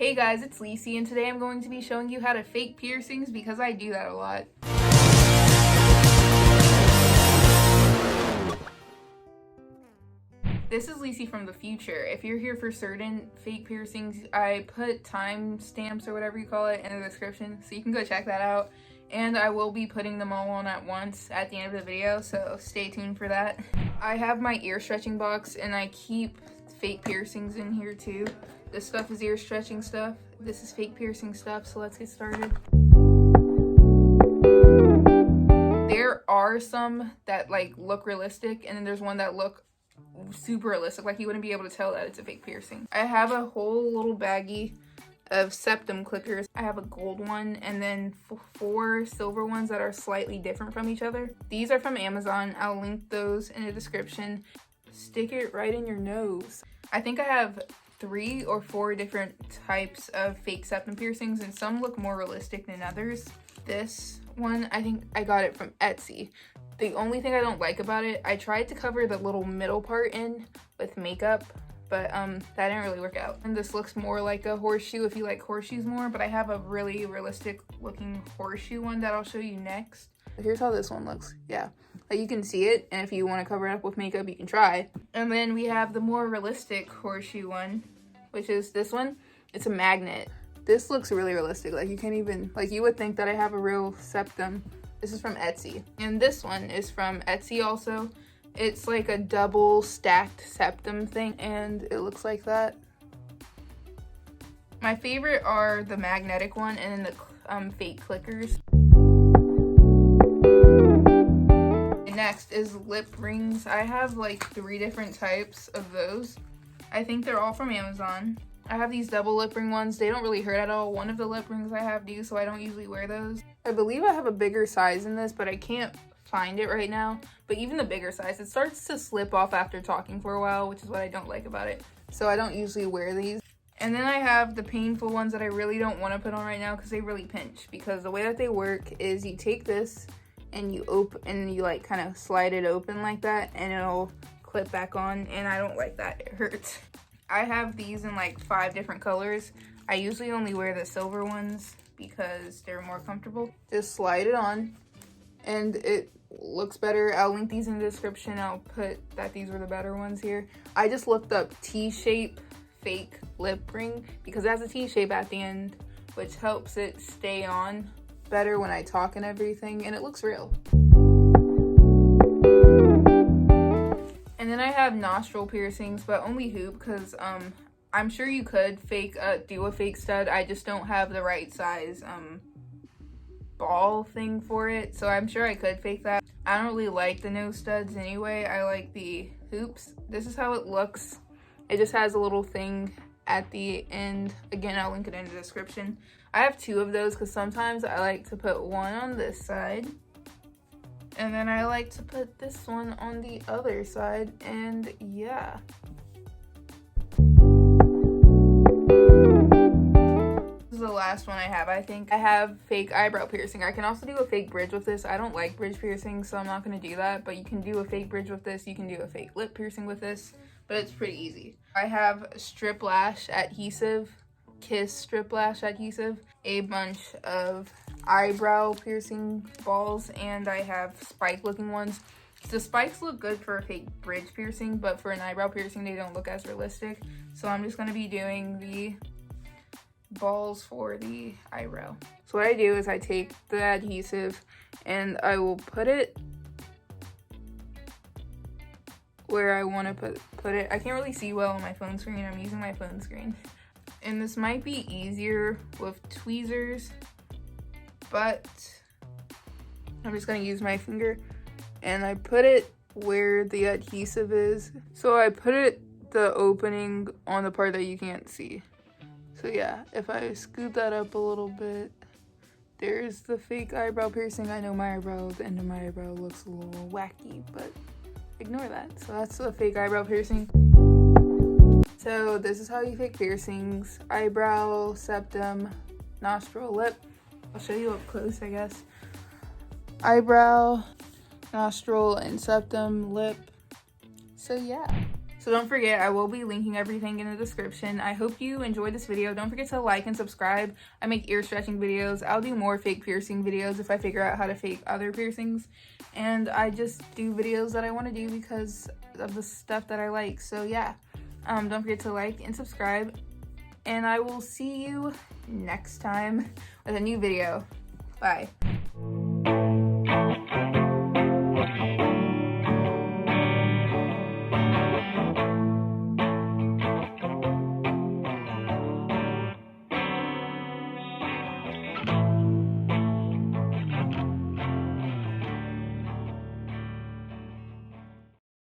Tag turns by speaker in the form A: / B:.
A: Hey guys, it's Lacey, and today I'm going to be showing you how to fake piercings because I do that a lot. This is Lacey from the future. If you're here for certain fake piercings, I put time stamps or whatever you call it in the description, so you can go check that out. And I will be putting them all on at once at the end of the video, so stay tuned for that. I have my ear stretching box, and I keep fake piercings in here too. This stuff is ear stretching stuff. This is fake piercing stuff, so let's get started. There are some that like look realistic, and then there's one that look super realistic, like you wouldn't be able to tell that it's a fake piercing. I have a whole little baggie of Septum clickers. I have a gold one and then 4 silver ones that are slightly different from each other. These are from Amazon. I'll link those in the description. Stick it right in your nose. I think I have 3 or 4 different types of fake septum piercings, and some look more realistic than others. This one, I think I got it from Etsy. The only thing I don't like about it, I tried to cover the little middle part in with makeup, but that didn't really work out. And this looks more like a horseshoe if you like horseshoes more, but I have a really realistic looking horseshoe one that I'll show you next. Here's how this one looks. Yeah, like you can see it, and if you want to cover it up with makeup, you can try. And then we have the more realistic horseshoe one, which is this one. It's a magnet. This looks really realistic. Like you can't even, like you would think that I have a real septum. This is from Etsy. And this one is from Etsy also. It's like a double stacked septum thing, and it looks like that. My favorite are the magnetic one and then the fake clickers. And next is lip rings. I have like 3 different types of those. I think they're all from Amazon. I have these double lip ring ones. They don't really hurt at all. One of the lip rings I have do, so I don't usually wear those. I believe I have a bigger size in this, but I can't find it right now. But even the bigger size, it starts to slip off after talking for a while, which is what I don't like about it. So I don't usually wear these. And then I have the painful ones that I really don't want to put on right now because they really pinch. Because the way that they work is you take this and you open and you like kind of slide it open like that, and it'll clip back on, and I don't like that. It hurts. I have these in like 5 different colors. I usually only wear the silver ones because they're more comfortable. Just slide it on and it looks better. I'll link these in the description. I'll put that these were the better ones here. I just looked up T-shape fake lip ring because it has a T-shape at the end, which helps it stay on better when I talk and everything, and it looks real. And then I have nostril piercings, but only hoop because I'm sure you could do a fake stud. I just don't have the right size ball thing for it, so I'm sure I could fake that. I don't really like the nose studs anyway. I like the hoops. This is how it looks. It just has a little thing at the end. Again, I'll link it in the description. I have 2 of those because sometimes I like to put one on this side, and then I like to put this one on the other side, and yeah. This is the last one I have, I think. I have fake eyebrow piercing. I can also do a fake bridge with this. I don't like bridge piercing, so I'm not going to do that, but you can do a fake bridge with this. You can do a fake lip piercing with this, but it's pretty easy. I have strip lash adhesive, kiss strip lash adhesive, a bunch of eyebrow piercing balls, and I have spike looking ones. The spikes look good for a fake bridge piercing, but for an eyebrow piercing they don't look as realistic, so I'm just going to be doing the balls for the eyebrow. So what I do is I take the adhesive and I will put it where I want to put it. I can't really see well on my phone screen. I'm using my phone screen, and this might be easier with tweezers, but I'm just going to use my finger, and I put it where the adhesive is. So I put it the opening on the part that you can't see. So yeah, if I scoot that up a little bit, there's the fake eyebrow piercing. I know my eyebrow, the end of my eyebrow looks a little wacky, but ignore that. So that's the fake eyebrow piercing. So this is how you fake piercings: eyebrow, septum, nostril, lip. I'll show you up close, I guess. Eyebrow, nostril, and septum, lip. So yeah. So don't forget, I will be linking everything in the description. I hope you enjoyed this video. Don't forget to like and subscribe. I make ear stretching videos. I'll do more fake piercing videos if I figure out how to fake other piercings. And I just do videos that I want to do because of the stuff that I like. So yeah, don't forget to like and subscribe. And I will see you next time with a new video. Bye.